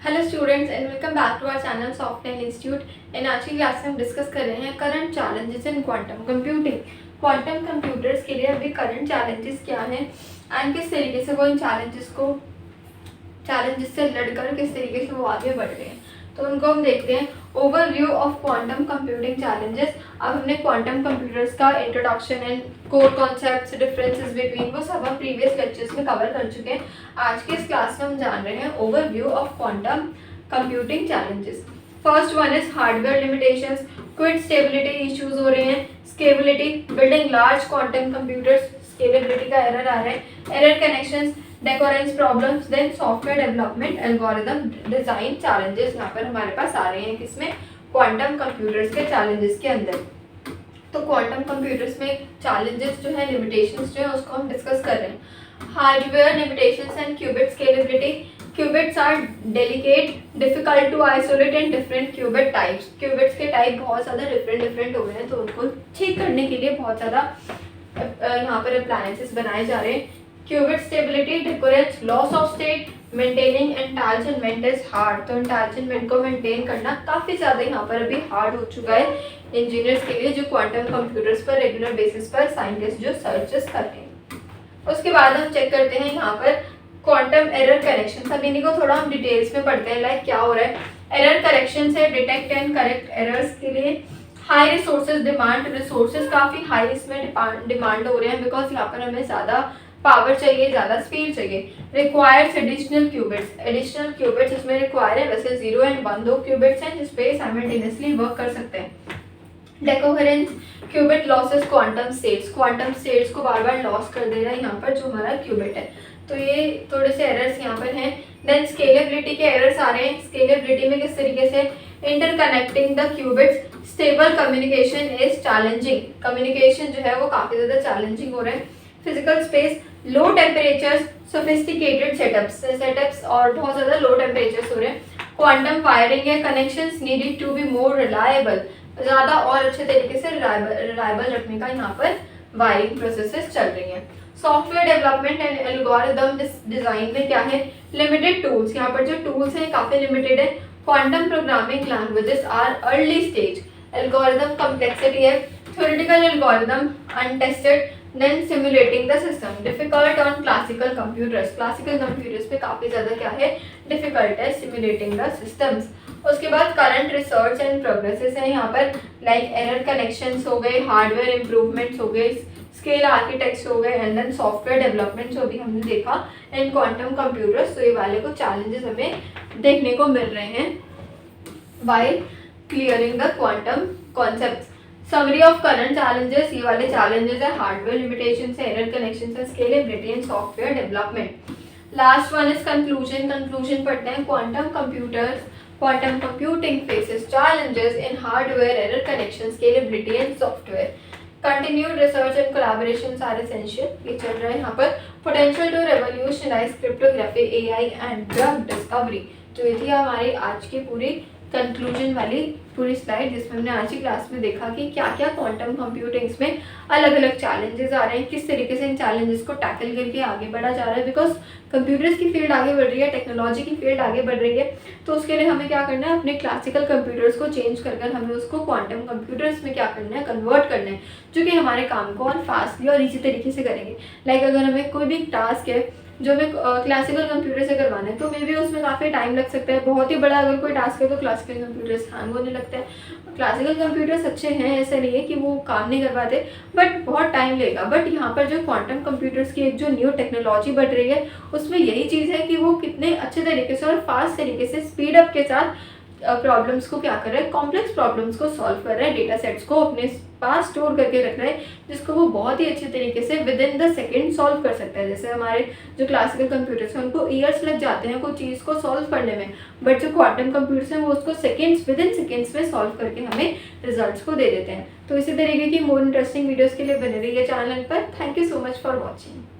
Hello students and welcome back to our channel software institute. In आज की class में हम डिस्कस कर रहे हैं current challenges in quantum computing. Quantum computers के लिए अभी करंट चैलेंजेस क्या हैं एंड किस तरीके से वो इन चैलेंजेस से लड़कर किस तरीके से वो आगे बढ़ रहे हैं, तो उनको हम देखते हैं। Overview of quantum computing challenges. अब हमने क्वांटम कंप्यूटर्स का introduction and core concepts, differences between, वो सब हम प्रीवियस लेक्चर्स में कवर कर चुके हैं। आज के इस क्लास में हम जान रहे हैं overview of quantum computing challenges. First one is hardware limitations. Quick stability issues हो रहे हैं, scalability, building large quantum computers, scalability का एरर आ रहा है, error connections, decoherence problems, then software development, algorithm design challenges यहाँ पर हमारे पास आ रहे हैं। किसमें? क्वांटम कंप्यूटर्स के चैलेंजेस के अंदर। तो क्वांटम कंप्यूटर्स में चैलेंजेस जो है, लिमिटेशंस जो है, उसको हम डिस्कस कर रहे हैं। Hardware limitations and qubit scalability. Qubits are delicate, difficult to isolate and different qubit types. Qubits के टाइप बहुत ज़्यादा डिफरेंट हो गए हैं, तो उनको ठीक करने के लिए बहुत ज़्यादा यहाँ पर अप्लायंसेस बनाए जा रहे हैं। Qubit stability, decoherence, loss of state, maintaining entanglement is hard. तो एंटाल्जनमेंट को मेंटेन करना काफ़ी ज़्यादा यहाँ पर अभी हार्ड हो चुका है इंजीनियर्स के लिए, जो क्वांटम कंप्यूटर्स पर रेगुलर बेसिस पर साइंटिस्ट जो सर्चेस कर रहे हैं। उसके बाद हम चेक करते हैं यहाँ पर क्वांटम एरर करेक्शन। अब इन्हीं को थोड़ा हम डिटेल्स में पढ़ते हैं, लाइक क्या हो रहा है। एरर करेक्शन से डिटेक्ट एंड करेक्ट एरर्स के लिए हाई रिसोर्सेज डिमांड। रिसोर्सेज काफ़ी हाई इसमें डिमांड हो रहे हैं, बिकॉज यहाँ पर हमें ज़्यादा पावर चाहिए, ज़्यादा स्पीड चाहिए। Requires additional qubits. Additional qubits इसमें रिक्वायर है, वैसे 0 एंड 1 दो क्यूबिट्स हैं जिसपे साइमल्टेनियसली वर्क कर सकते हैं। Decoherence, qubit losses quantum states. Quantum states को बार बार लॉस कर दे रहा है यहाँ पर जो हमारा क्यूबिट है, तो ये थोड़े से एरर्स यहाँ पर हैं। देन स्केलेबिलिटी के एरर्स आ रहे हैं। स्केलेबिलिटी में किस तरीके से interconnecting the qubits, stable communication is challenging. Communication जो है वो काफ़ी ज़्यादा चैलेंजिंग हो रहा है। Physical space, low temperatures, sophisticated setups और बहुत ज़्यादा लो टेम्परेचर्स हो रहे हैं। क्वांटम वायरिंग है, connections needed to be more reliable. ज़्यादा और अच्छे तरीके से रिलायबल रखने का यहाँ पर वायरिंग प्रोसेसेस चल रही हैं। Software development and algorithm design में क्या है? Limited tools. यहाँ पर जो टूल्स हैं काफ़ी लिमिटेड है। Quantum programming languages are early stage. Algorithm complexity है, theoretical algorithm untested, then simulating the system, difficult on classical computers. Classical computers पे काफ़ी ज़्यादा क्या है? डिफिकल्ट है सिमुलेटिंग द सिस्टम्स। उसके बाद करंट रिसर्च एंड प्रोग्रेसेस है यहाँ पर, लाइक एरर कनेक्शंस हो गए, हार्डवेयर इम्प्रूवमेंट्स हो गए, स्केल आर्किटेक्ट्स हो गए, एंड देन सॉफ्टवेयर डेवलपमेंट जो भी हमने देखा इन क्वांटम कंप्यूटर्स। तो ये वाले को चैलेंजेस हमें देखने को मिल रहे हैं while clearing the quantum concepts. Summary of current challenges, ये वाले चैलेंजेस है hardware limitations, error connections and scalability and software development. Last one is conclusion. Conclusion पढ़ते हैं। Quantum computing faces challenges in hardware, error connection, scalability and software. Continued research and collaborations are essential. ये चल रहा है यहाँ पर। Potential to revolutionize cryptography, AI and drug discovery. तो ये थी हमारी आज की पूरी कंक्लूजन वाली पूरी स्लाइड, जिसमें हमने आज की क्लास में देखा कि क्या क्या क्वांटम कंप्यूटिंग्स में अलग अलग चैलेंजेस आ रहे हैं, किस तरीके से इन चैलेंजेस को टैकल करके आगे बढ़ा जा रहा है। बिकॉज कंप्यूटर्स की फील्ड आगे बढ़ रही है, टेक्नोलॉजी की फील्ड आगे बढ़ रही है, तो उसके लिए हमें क्या करना है? अपने क्लासिकल कंप्यूटर्स को चेंज कर हमें उसको क्वांटम कंप्यूटर्स में क्या करना है? कन्वर्ट करना है, जो कि हमारे काम को और फास्टली और इजी तरीके से करेंगे। लाइक अगर हमें कोई भी टास्क है जो हमें क्लासिकल कंप्यूटर से करवाना है, तो मे भी उसमें काफ़ी टाइम लग सकता है। बहुत ही बड़ा अगर कोई टास्क है तो क्लासिकल कंप्यूटर्स हैंग होने लगते हैं। क्लासिकल कंप्यूटर्स अच्छे हैं, ऐसा नहीं है कि वो काम नहीं करवाते, बट बहुत टाइम लगेगा। बट यहाँ पर जो क्वांटम कंप्यूटर्स की एक जो न्यू टेक्नोलॉजी बढ़ रही है, उसमें यही चीज़ है कि वो कितने अच्छे तरीके से और फास्ट तरीके से स्पीड अप के साथ प्रॉब्लम्स को क्या कर रहा है? कॉम्प्लेक्स प्रॉब्लम्स को सॉल्व कर रहा है, डेटा सेट्स को अपने पास स्टोर करके रख रहा है, जिसको वो बहुत ही अच्छे तरीके से with in the second solve कर सकता है। जैसे हमारे जो क्लासिकल कंप्यूटर्स हैं उनको ईयर्स लग जाते हैं कोई चीज़ को सॉल्व करने में, बट जो क्वांटम कंप्यूटर्स हैं वो उसको विद इन सेकेंड्स में सॉल्व करके हमें रिजल्ट्स को दे देते हैं। तो इसी तरीके की मोर इंटरेस्टिंग वीडियोज़ के लिए बने रहिए चैनल पर। Thank you so much for watching.